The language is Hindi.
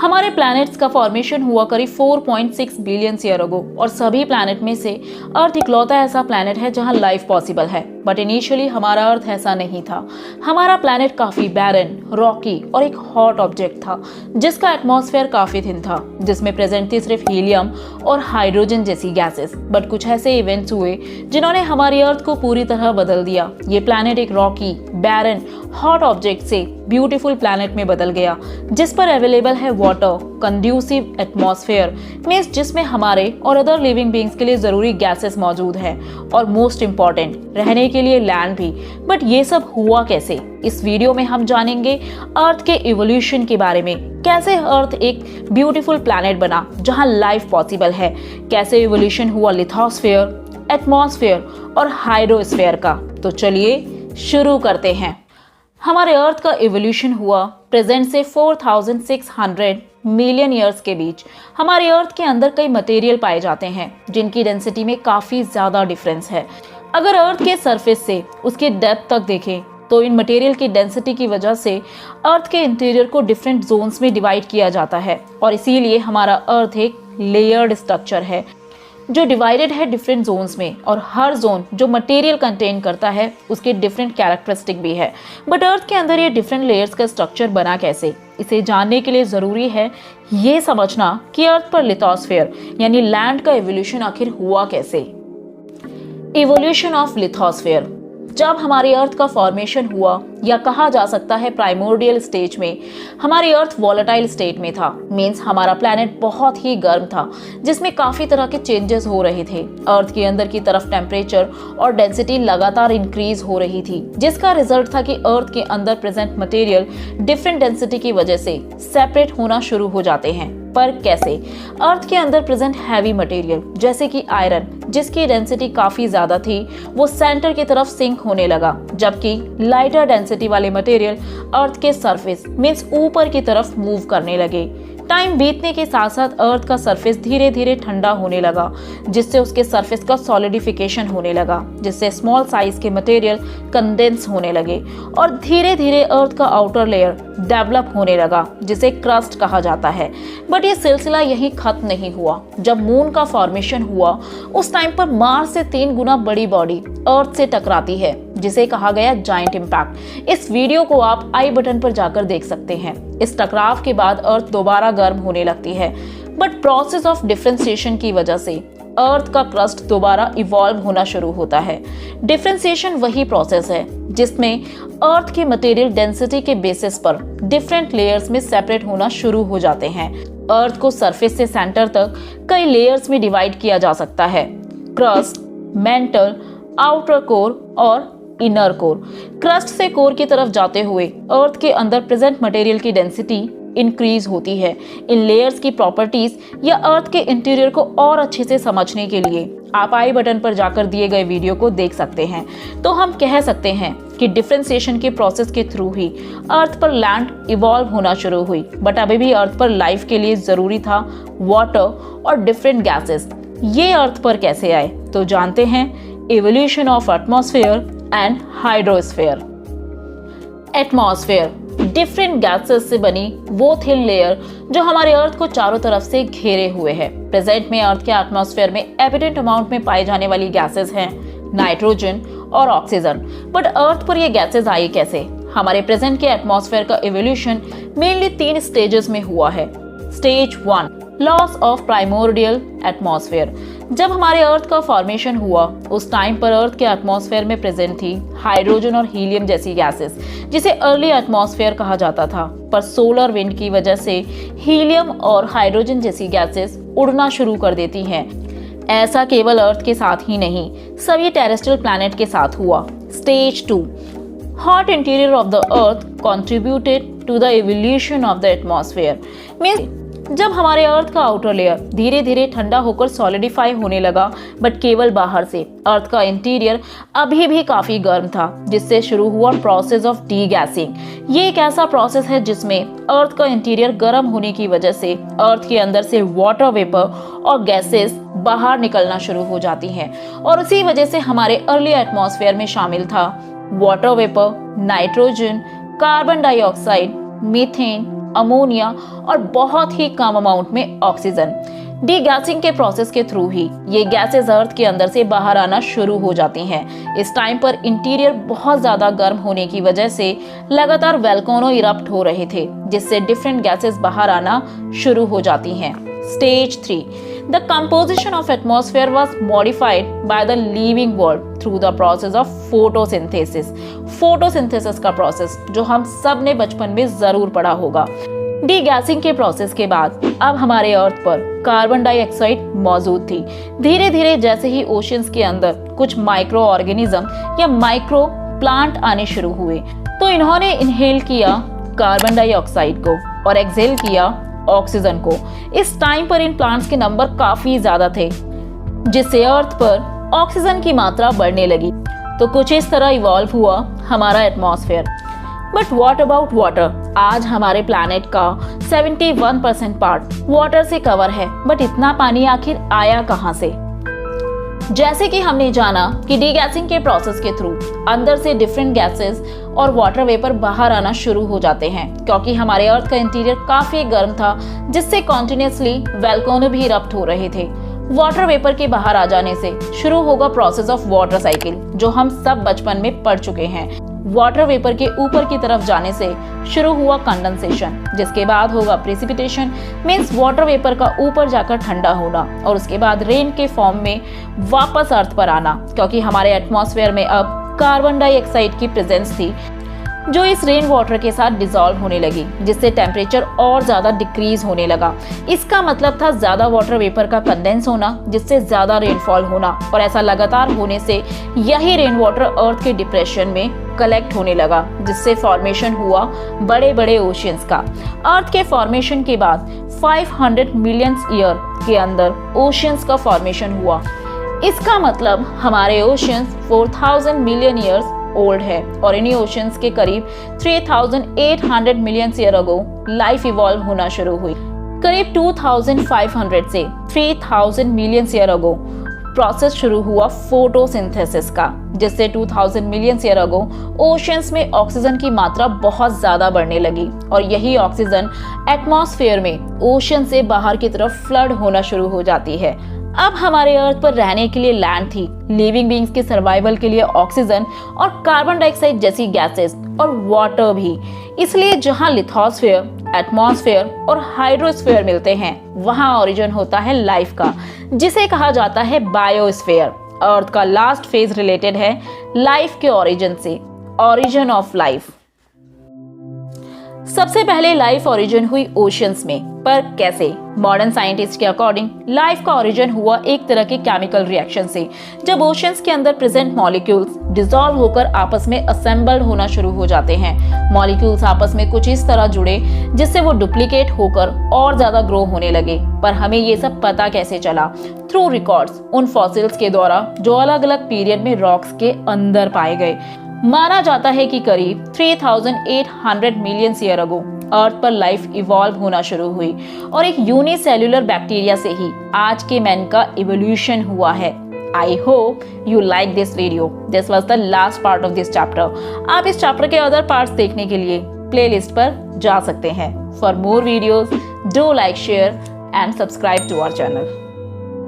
हमारे प्लैनेट्स का फॉर्मेशन हुआ करीब 4.6 बिलियन ईयर अगो और सभी प्लैनेट में से अर्थ इकलौता ऐसा प्लैनेट है जहां लाइफ पॉसिबल है। बट इनिशियली हमारा अर्थ ऐसा नहीं था। हमारा प्लैनेट काफी बैरन, रॉकी और एक हॉट ऑब्जेक्ट था जिसका एटमॉस्फेयर काफी थिन था, जिसमें प्रेजेंट थी सिर्फ हीलियम और हाइड्रोजन जैसी गैसेस। बट कुछ ऐसे इवेंट्स हुए जिन्होंने हमारी अर्थ को पूरी तरह बदल दिया। ये प्लैनेट एक रॉकी, बैरन, हॉट ऑब्जेक्ट से ब्यूटीफुल प्लैनेट में बदल गया जिस पर अवेलेबल है वाटर, कंड्यूसिव एटमॉस्फेयर मींस जिसमें हमारे और अदर लिविंग बीइंग्स के लिए जरूरी गैसेस मौजूद हैं और मोस्ट इंपॉर्टेंट रहने के लिए लैंड भी। बट ये सब हुआ कैसे? इस वीडियो में हम जानेंगे अर्थ के इवोल्यूशन के बारे में, कैसे अर्थ एक ब्यूटीफुल प्लैनेट बना जहां लाइफ पॉसिबल है, कैसे इवोल्यूशन हुआ लिथोस्फेयर, एटमॉस्फेयर और हाइड्रोस्फेयर का। तो चलिए शुरू करते हैं। हमारे अर्थ का इवोल्यूशन हुआ प्रेजेंट से 4600 मिलियन ईयर्स के बीच। हमारे अर्थ के अंदर कई मटेरियल पाए जाते हैं जिनकी डेंसिटी में काफ़ी ज़्यादा डिफरेंस है। अगर अर्थ के सरफेस से उसके डेप्थ तक देखें तो इन मटेरियल की डेंसिटी की वजह से अर्थ के इंटीरियर को डिफरेंट जोन्स में डिवाइड किया जाता है और इसीलिए हमारा अर्थ एक लेयर्ड स्ट्रक्चर है जो डिवाइडेड है डिफरेंट जोन्स में, और हर जोन जो मटेरियल कंटेन करता है उसके डिफरेंट कैरेक्टरिस्टिक भी है। बट अर्थ के अंदर ये डिफरेंट लेयर्स का स्ट्रक्चर बना कैसे, इसे जानने के लिए ज़रूरी है ये समझना कि अर्थ पर लिथोस्फेयर यानी लैंड का इवोल्यूशन आखिर हुआ कैसे। Evolution of lithosphere. जब हमारी अर्थ का फॉर्मेशन हुआ, या कहा जा सकता है प्राइमोर्डियल स्टेज में, हमारी अर्थ वॉलेटाइल स्टेट में था। मींस हमारा प्लैनेट बहुत ही गर्म था जिसमें काफी तरह के चेंजेस हो रहे थे। अर्थ के अंदर की तरफ टेम्परेचर और डेंसिटी लगातार इंक्रीज हो रही थी जिसका रिजल्ट था कि अर्थ के अंदर प्रेजेंट मटेरियल डिफरेंट डेंसिटी की वजह से सेपरेट होना शुरू हो जाते हैं। पर कैसे? अर्थ के अंदर प्रेजेंट हैवी मटेरियल जैसे कि आयरन, जिसकी डेंसिटी काफी ज्यादा थी, वो सेंटर की तरफ सिंक होने लगा, जबकि लाइटर डेंसिटी वाले मटेरियल अर्थ के सरफेस मींस ऊपर की तरफ मूव करने लगे। टाइम बीतने के साथ साथ अर्थ का सरफेस धीरे धीरे ठंडा होने लगा जिससे उसके सरफेस का सॉलिडिफिकेशन होने लगा, जिससे स्मॉल साइज के मटेरियल कंडेंस होने लगे और धीरे धीरे अर्थ का आउटर लेयर डेवलप होने लगा जिसे क्रस्ट कहा जाता है। बट ये सिलसिला यही खत्म नहीं हुआ। जब मून का फॉर्मेशन हुआ उस टाइम पर मार्स से 3 गुना बड़ी बॉडी अर्थ से टकराती है जिसे कहा गया जायंट इम्पैक्ट। इस वीडियो को आप आई बटन पर जाकर देख सकते हैं। इस टकराव के बाद अर्थ दोबारा गर्म होने लगती है, बट प्रोसेस ऑफ डिफरेंशिएशन की वजह से अर्थ का क्रस्ट दोबारा इवॉल्व होना शुरू होता है। डिफरेंशिएशन वही प्रोसेस है जिसमें अर्थ के मटेरियल डेंसिटी के बेसिस पर डिफरेंट लेयर्स में सेपरेट होना शुरू हो जाते हैं। अर्थ को सरफेस से सेंटर तक कई लेयर्स में डिवाइड किया जा सकता है: क्रस्ट, मेंटल, आउटर कोर और इनर कोर। क्रस्ट से कोर की तरफ जाते हुए अर्थ के अंदर प्रेजेंट मटेरियल की डेंसिटी इंक्रीज होती है। इन लेयर्स की प्रॉपर्टीज या अर्थ के इंटीरियर को और अच्छे से समझने के लिए आप आई बटन पर जाकर दिए गए वीडियो को देख सकते हैं। तो हम कह सकते हैं कि डिफरेंशिएशन के प्रोसेस के थ्रू ही अर्थ पर लैंड इवॉल्व होना शुरू हुई। बट अभी भी अर्थ पर लाइफ के लिए जरूरी था वाटर और डिफरेंट गैसेस। ये अर्थ पर कैसे आए? तो जानते हैं evolution of atmosphere and hydrosphere. Atmosphere different gases से बनी वो थिन लेयर जो हमारे अर्थ को चारों तरफ से घेरे हुए है। प्रेजेंट में अर्थ के एटमॉस्फेयर में एविडेंट अमाउंट में पाए जाने वाली गैसेस हैं नाइट्रोजन और ऑक्सीजन। बट अर्थ पर ये गैसेस आई कैसे? हमारे प्रेजेंट के एटमॉस्फेयर का इवोल्यूशन मेनली 3 स्टेजेस में हुआ है। Stage 1 loss of primordial atmosphere. जब हमारे अर्थ का फॉर्मेशन हुआ उस टाइम पर अर्थ के एटमॉस्फेयर में प्रेजेंट थी हाइड्रोजन और हीलियम जैसी गैसेस जिसे अर्ली एटमॉस्फेयर कहा जाता था। पर सोलर विंड की वजह से हीलियम और हाइड्रोजन जैसी गैसेस उड़ना शुरू कर देती हैं। ऐसा केवल अर्थ के साथ ही नहीं, सभी टेरेस्ट्रियल प्लैनेट के साथ हुआ। Stage 2 hot interior of the earth contributed to the evolution of the atmosphere. Means जब हमारे अर्थ का आउटर लेयर धीरे धीरे ठंडा होकर सॉलिडिफाई होने लगा, बट केवल बाहर से। अर्थ का इंटीरियर अभी भी काफी गर्म था जिससे शुरू हुआ प्रोसेस ऑफ डीगैसिंग। ये एक ऐसा प्रोसेस है जिसमें अर्थ का इंटीरियर गर्म होने की वजह से अर्थ के अंदर से वाटर वेपर और गैसेस बाहर निकलना शुरू हो जाती हैं और उसी वजह से हमारे अर्ली एटमॉस्फेयर में शामिल था water vapour, nitrogen, carbon dioxide, methane, ammonia और बहुत ही कम अमाउंट में ऑक्सीजन। डीगैसिंग के प्रोसेस के थ्रू ही ये गैसेस अर्थ के अंदर से बाहर आना शुरू हो जाती हैं। इस टाइम पर इंटीरियर बहुत ज्यादा गर्म होने की वजह से लगातार वोल्केनो इरप्ट हो रहे थे, जिससे डिफरेंट गैसेस बाहर आना शुरू हो जाती हैं। Stage 3. The composition of atmosphere was modified by the living world through the process of photosynthesis. Photosynthesis का प्रोसेस जो हम सब ने बचपन में जरूर पढ़ा होगा। डीगैसिंग के प्रोसेस के बाद अब हमारे अर्थ पर कार्बन डाइऑक्साइड मौजूद थी। धीरे धीरे जैसे ही ओशंस के अंदर कुछ माइक्रो ऑर्गेनिज्म या माइक्रो प्लांट आने शुरू हुए, तो इन्होंने इनहेल किया कार्बन डाइऑक्साइड को और एक्सहेल किया ऑक्सीजन को। इस टाइम पर इन प्लांट्स के नंबर काफी ज्यादा थे, जिससे अर्थ पर ऑक्सीजन की मात्रा बढ़ने लगी। तो कुछ इस तरह इवॉल्व हुआ हमारा atmosphere. But what about water? आज हमारे प्लैनेट का 71% पार्ट वाटर से कवर है, बट इतना पानी आखिर आया कहां से? जैसे कि हमने जाना कि डीगैसिंग के प्रोसेस के थ्रू अंदर से डिफरेंट गैसेस और वाटर वेपर बाहर आना शुरू हो जाते हैं, क्योंकि हमारे अर्थ का इंटीरियर काफी गर्म था, जिससे कॉन्टिन्यूसली वोल्केनो भी इरप्ट हो रहे थे। वाटर वेपर के बाहर आ जाने से शुरू होगा प्रोसेस ऑफ वाटर साइकिल, जो हम सब बचपन में पढ़ चुके हैं। वाटर वेपर के ऊपर की तरफ जाने से शुरू हुआ कंडेंसेशन, जिसके बाद होगा प्रेसिपिटेशन, मींस वाटर वेपर का ऊपर जाकर ठंडा होना, और उसके बाद रेन के फॉर्म में वापस अर्थ पर आना, क्योंकि हमारे एटमॉस्फेयर में अब कार्बन डाइऑक्साइड की प्रेजेंस थी, जो इस रेन वाटर के साथ डिसॉल्व होने लगी, जिससे टेम्परेचर और ज्यादा डिक्रीज होने लगा। इसका मतलब था ज्यादा वाटर वेपर का कंडेंस होना, जिससे ज्यादा रेनफॉल होना, और ऐसा लगातार होने से यही रेन वाटर अर्थ के डिप्रेशन में कलेक्ट होने लगा, जिससे फॉर्मेशन हुआ बड़े बड़े ओशियंस का। अर्थ के फॉर्मेशन के बाद 500 मिलियन ईयर के अंदर ओशियंस का फॉर्मेशन हुआ। इसका मतलब हमारे ओशियंस 4000 मिलियन ईयर्स ओल्ड है, और इन्हीं ओशियंस के करीब 3800 million year ago life evolve होना शुरू हुई। करीब 2500 से 3000 मिलियन ईयर अगो प्रोसेस शुरू हुआ फोटोसिंथेसिस का, जिससे 2000 मिलियन ईयर अगो ओशियंस में ऑक्सीजन की मात्रा बहुत ज्यादा बढ़ने लगी, और यही ऑक्सीजन एटमॉस्फेयर में ओशियन से बाहर की तरफ फ्लड होना शुरू हो जाती है। अब हमारे अर्थ पर रहने के लिए लैंड थी, लिविंग बींग्स के सर्वाइवल के लिए ऑक्सीजन और कार्बन डाइऑक्साइड जैसी गैसेस और वाटर भी। इसलिए जहां लिथोस्फेयर, एटमॉस्फेयर और हाइड्रोस्फेयर मिलते हैं, वहां ओरिजिन होता है लाइफ का, जिसे कहा जाता है बायोस्फेयर। अर्थ का लास्ट फेज रिलेटेड है लाइफ के ओरिजिन से, ओरिजिन ऑफ लाइफ। सबसे पहले लाइफ ओरिजिन हुई ओशियंस में, पर कैसे? मॉडर्न साइंटिस्ट के अकॉर्डिंग लाइफ का ओरिजिन हुआ एक तरह के केमिकल रिएक्शन से, जब ओशियंस के अंदर प्रेजेंट मॉलिक्यूल्स डिसॉल्व होकर आपस में असेंबल्ड होना शुरू हो जाते हैं। मॉलिक्यूल्स आपस में कुछ इस तरह जुड़े जिससे वो डुप्लीकेट होकर और ज्यादा ग्रो होने लगे। पर हमें ये सब पता कैसे चला? थ्रू रिकॉर्ड्स, उन फॉसिल्स के द्वारा जो अलग अलग पीरियड में रॉक्स के अंदर पाए गए। माना जाता है कि करीब 3800 मिलियन ईयर अगो अर्थ पर लाइफ इवॉल्व होना शुरू हुई, और एक यूनिसेल्युलर बैक्टीरिया से ही आज के मैन का इवोल्यूशन हुआ है। I hope you like this video. This was the last part of this chapter. आप इस चैप्टर के अदर पार्ट्स देखने के लिए प्लेलिस्ट पर जा सकते हैं। For more videos, do like, share and subscribe to our channel.